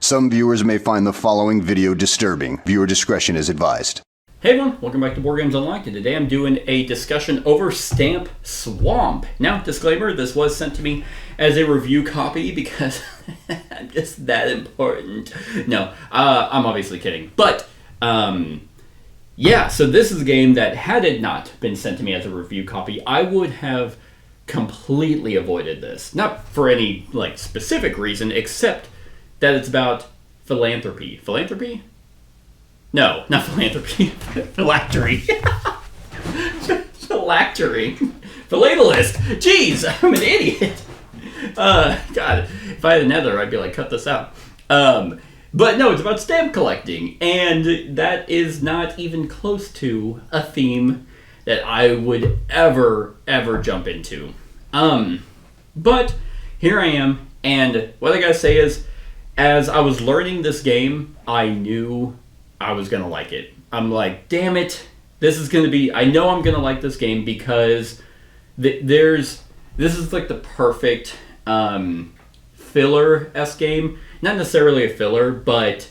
Some viewers may find the following video disturbing. Viewer discretion is advised. Hey everyone, welcome back to Board Games Unlocked, and today I'm doing a discussion over Stamp Swamp. Now, disclaimer, this was sent to me as a review copy because I'm just that important. No, I'm obviously kidding. But, yeah, so this is a game that, had it not been sent to me as a review copy, I would have completely avoided this. Not for any, specific reason, except that it's about philanthropy. Philanthropy? No, not philanthropy. Phylactery. Phylactery. Philatelist. Jeez, I'm an idiot. God, if I had a nether, I'd be like, cut this out. But no, it's about stamp collecting, and that is not even close to a theme that I would ever jump into. But here I am, and what I gotta say is, as I was learning this game, I knew I was going to like it. I'm like, damn it, this is going to be... I know I'm going to like this game because this is like the perfect filler-esque game. Not necessarily a filler, but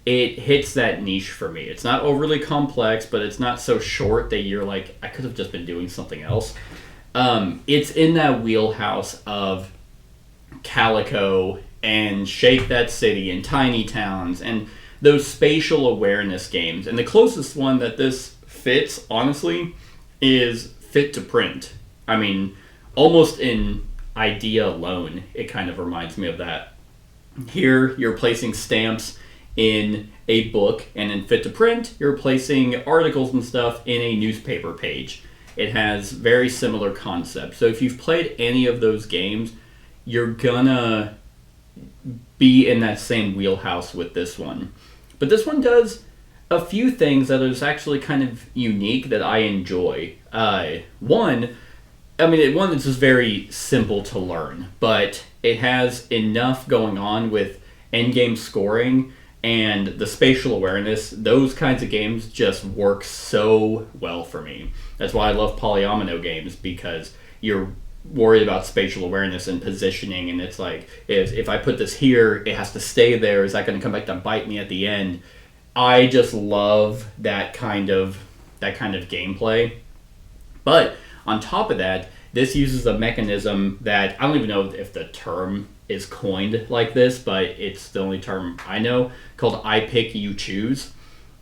it hits that niche for me. It's not overly complex, but it's not so short that you're like, I could have just been doing something else. It's in that wheelhouse of Calico and Shake That City and Tiny Towns and those spatial awareness games. And the closest one that this fits, honestly, is Fit to Print. I mean, almost in idea alone, it kind of reminds me of that. Here, you're placing stamps in a book, and in Fit to Print, you're placing articles and stuff in a newspaper page. It has very similar concepts. So if you've played any of those games, you're gonna be in that same wheelhouse with this one. But this one does a few things that is actually kind of unique that I enjoy. One, it's just very simple to learn, but it has enough going on with endgame scoring and the spatial awareness. Those kinds of games just work so well for me. That's why I love polyomino games, because you're worried about spatial awareness and positioning, and it's like, if I put this here, it has to stay there. Is that going to come back to bite me at the end? I just love that kind of gameplay. But on top of that, this uses a mechanism that I don't even know if the term is coined like this, but it's the only term I know, called I Pick, You Choose.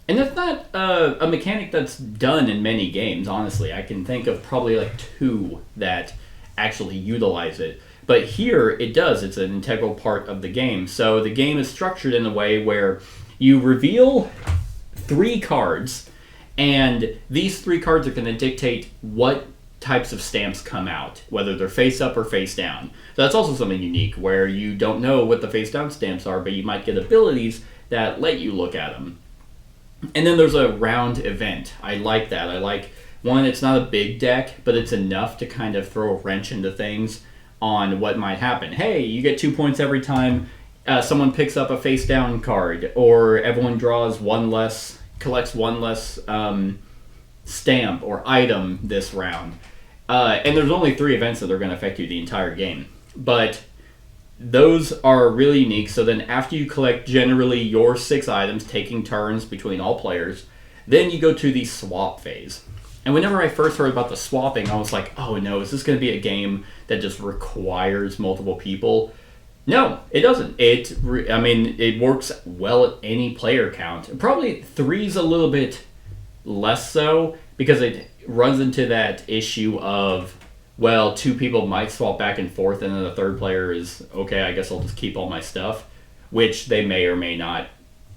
And that's not a mechanic that's done in many games, honestly. I can think of probably two that actually utilize it. But here it does. It's an integral part of the game. So the game is structured in a way where you reveal 3 cards, and these 3 cards are going to dictate what types of stamps come out, whether they're face up or face down. So that's also something unique, where you don't know what the face down stamps are, but you might get abilities that let you look at them. And then there's a round event. I like that. I like, one, it's not a big deck, but it's enough to kind of throw a wrench into things on what might happen. Hey, you get 2 points every time someone picks up a face down card, or everyone collects one less stamp or item this round. And there's only 3 events that are going to affect you the entire game. But those are really unique. So then after you collect generally your 6 items, taking turns between all players, then you go to the swap phase. And whenever I first heard about the swapping, I was like, oh no, is this going to be a game that just requires multiple people? No, it doesn't. It works well at any player count. Probably 3's a little bit less so, because it runs into that issue of, well, 2 people might swap back and forth, and then the 3rd player is, okay, I guess I'll just keep all my stuff, which they may or may not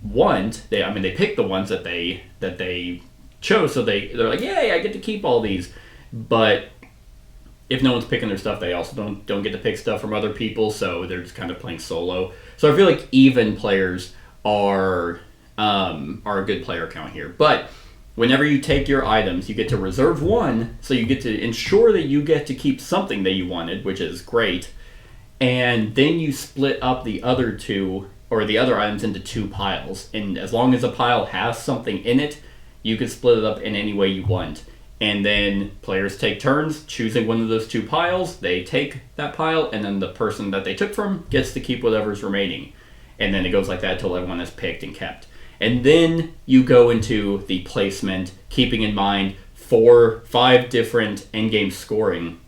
want. They pick the ones that they chose, so they're like, yay, I get to keep all these. But if no one's picking their stuff, they also don't get to pick stuff from other people, so they're just kind of playing solo. So I feel like even players are a good player count here. But whenever you take your items, you get to reserve 1, so you get to ensure that you get to keep something that you wanted, which is great. And then you split up the other 2, or the other items, into 2 piles. And as long as a pile has something in it, you can split it up in any way you want. And then players take turns choosing one of those 2 piles. They take that pile, and then the person that they took from gets to keep whatever's remaining. and then it goes like that until everyone is picked and kept. And then you go into the placement, keeping in mind 5 different endgame scoring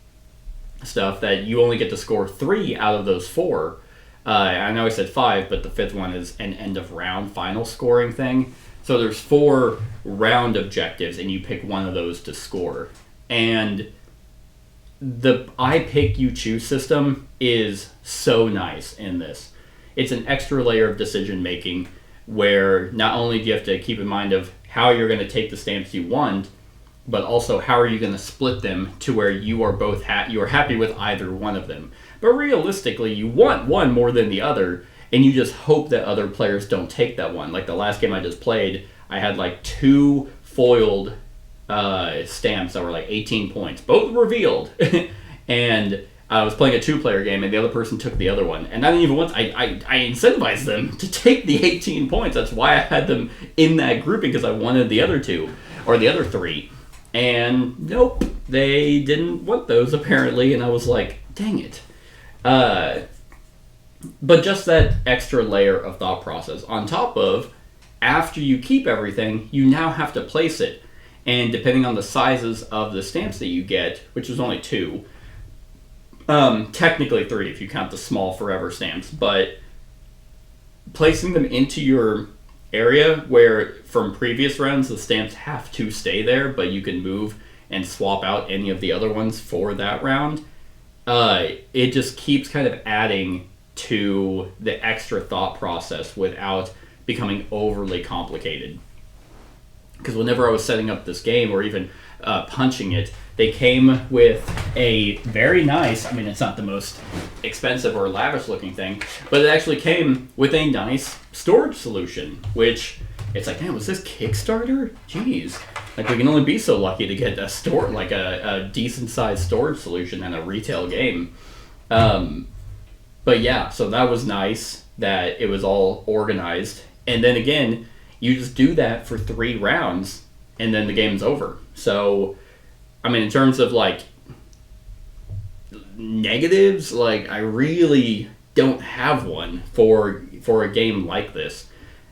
stuff that you only get to score 3 out of those 4. I know I said 5, but the 5th one is an end of round final scoring thing. So there's 4 round objectives, and you pick one of those to score. And the I pick you choose system is so nice in this. It's an extra layer of decision making where not only do you have to keep in mind of how you're going to take the stamps you want, but also how are you going to split them to where you are both you are happy with either one of them. But realistically, you want one more than the other, and you just hope that other players don't take that one. Like the last game I just played, I had like 2 foiled stamps that were like 18 points, both revealed, and I was playing a 2-player game, and the other person took the other one. And not even once, I incentivized them to take the 18 points. That's why I had them in that grouping, because I wanted the other 2, or the other 3. And nope, they didn't want those apparently, and I was like, dang it. But just that extra layer of thought process, on top of, after you keep everything, you now have to place it. And depending on the sizes of the stamps that you get, which is only 2, technically 3 if you count the small forever stamps, but placing them into your area where from previous rounds the stamps have to stay there, but you can move and swap out any of the other ones for that round, it just keeps kind of adding to the extra thought process without becoming overly complicated. Because whenever I was setting up this game or even punching it, they came with a very nice, I mean, it's not the most expensive or lavish looking thing, but it actually came with a nice storage solution, which it's like, damn, was this Kickstarter? Jeez. Like, we can only be so lucky to get a decent sized storage solution in a retail game. But yeah, so that was nice that it was all organized. And then again, you just do that for 3 rounds, and then the game's over. So, I mean, in terms of, like, negatives, like, I really don't have one for a game like this.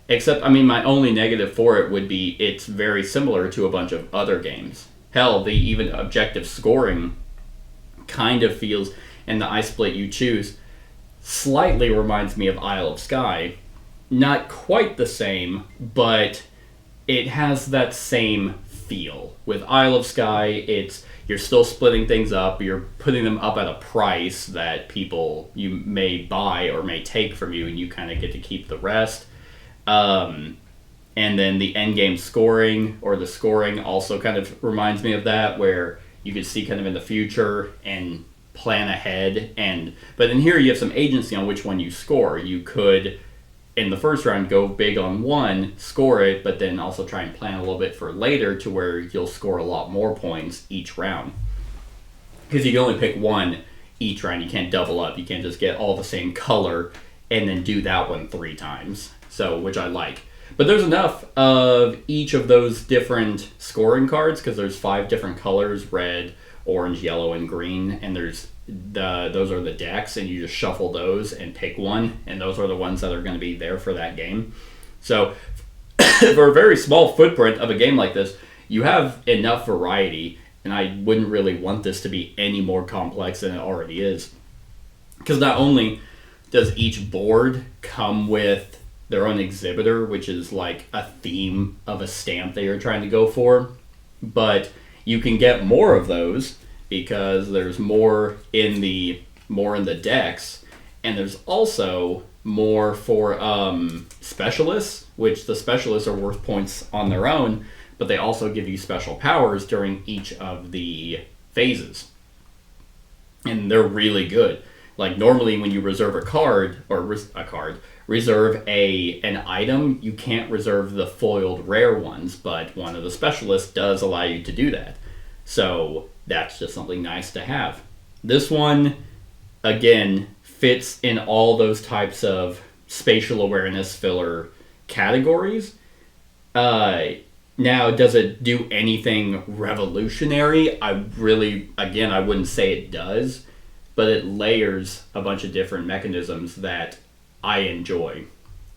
Except, I mean, my only negative for it would be it's very similar to a bunch of other games. Hell, the even objective scoring kind of feels, and the I split you choose, slightly reminds me of Isle of Skye. Not quite the same, but it has that same feel. With Isle of Skye, you're still splitting things up, you're putting them up at a price that people you may buy or may take from you, and you kind of get to keep the rest. And then the endgame scoring, or the scoring, also kind of reminds me of that, where you can see kind of in the future and plan ahead. But in here you have some agency on which one you score. You could, in the first round, go big on one, score it, but then also try and plan a little bit for later to where you'll score a lot more points each round. Because you can only pick one each round. You can't double up. You can't just get all the same color and then do that one 3 times. So, which I like. But there's enough of each of those different scoring cards, because there's 5 different colors: red, orange, yellow, and green. And those are the decks, and you just shuffle those and pick one, and those are the ones that are going to be there for that game. So for a very small footprint of a game like this, you have enough variety, and I wouldn't really want this to be any more complex than it already is. Because not only does each board come with their own exhibitor, which is like a theme of a stamp that you're trying to go for, but you can get more of those because there's more in the decks, and there's also more for specialists, which the specialists are worth points on their own, but they also give you special powers during each of the phases, and they're really good. Like, normally when you reserve reserve an item, you can't reserve the foiled rare ones, but one of the specialists does allow you to do that. So that's just something nice to have. This one, again, fits in all those types of spatial awareness filler categories. Now, does it do anything revolutionary? I wouldn't say it does, but it layers a bunch of different mechanisms that I enjoy.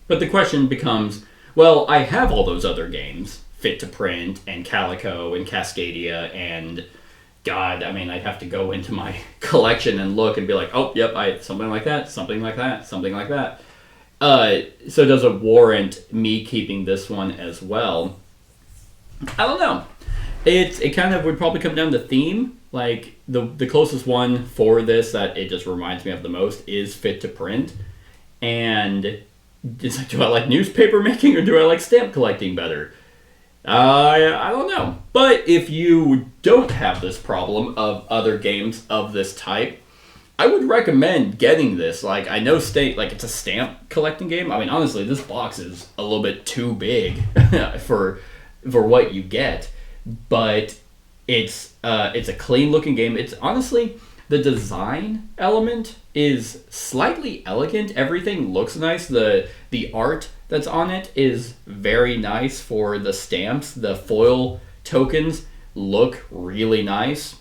But the question becomes, well, I have all those other games, Fit to Print and Calico and Cascadia and God, I mean, I'd have to go into my collection and look and be like, oh, yep, I something like that, something like that, something like that. So does it warrant me keeping this one as well? I don't know. It kind of would probably come down to theme. Like the closest one for this that it just reminds me of the most is Fit to Print, and it's like, do I like newspaper making or do I like stamp collecting better? I don't know. But if you don't have this problem of other games of this type, I would recommend getting this. Like, I know it's a stamp collecting game. I mean, honestly, this box is a little bit too big for what you get. But it's a clean looking game. It's honestly, the design element is slightly elegant. Everything looks nice. The art that's on it is very nice for the stamps. The foil tokens look really nice.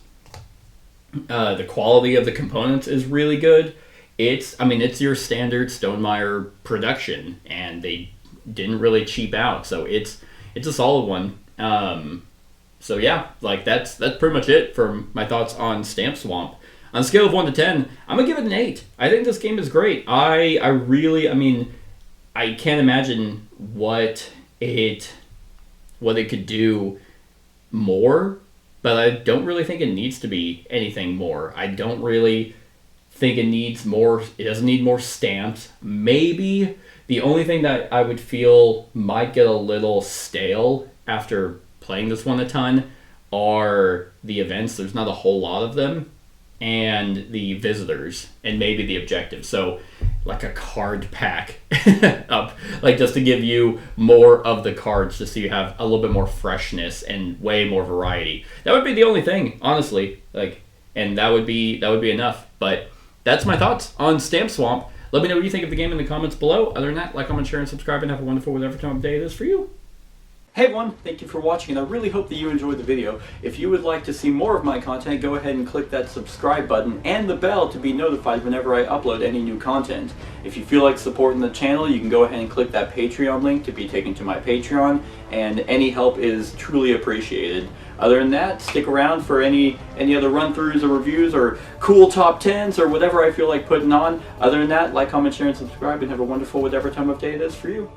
The quality of the components is really good. It's your standard Stonemaier production, and they didn't really cheap out. So it's a solid one. So yeah, like that's pretty much it for my thoughts on Stamp Swamp. On a scale of 1 to 10, I'm gonna give it an 8. I think this game is great. I can't imagine what it could do more, but I don't really think it needs to be anything more. I don't really think it needs more. It doesn't need more stamps. Maybe the only thing that I would feel might get a little stale after playing this one a ton are the events. There's not a whole lot of them, and the visitors, and maybe the objectives. So like a card pack up, like just to give you more of the cards, just so you have a little bit more freshness and way more variety. That would be the only thing, honestly. Like, and that would be enough. But that's my thoughts on Stamp Swamp. Let me know what you think of the game in the comments below. Other than that, like, comment, share, and subscribe, and have a wonderful whatever time of day it is for you. Hey everyone, thank you for watching, and I really hope that you enjoyed the video. If you would like to see more of my content, go ahead and click that subscribe button and the bell to be notified whenever I upload any new content. If you feel like supporting the channel, you can go ahead and click that Patreon link to be taken to my Patreon, and any help is truly appreciated. Other than that, stick around for any other run-throughs or reviews or cool top 10s or whatever I feel like putting on. Other than that, like, comment, share, and subscribe, and have a wonderful whatever time of day it is for you.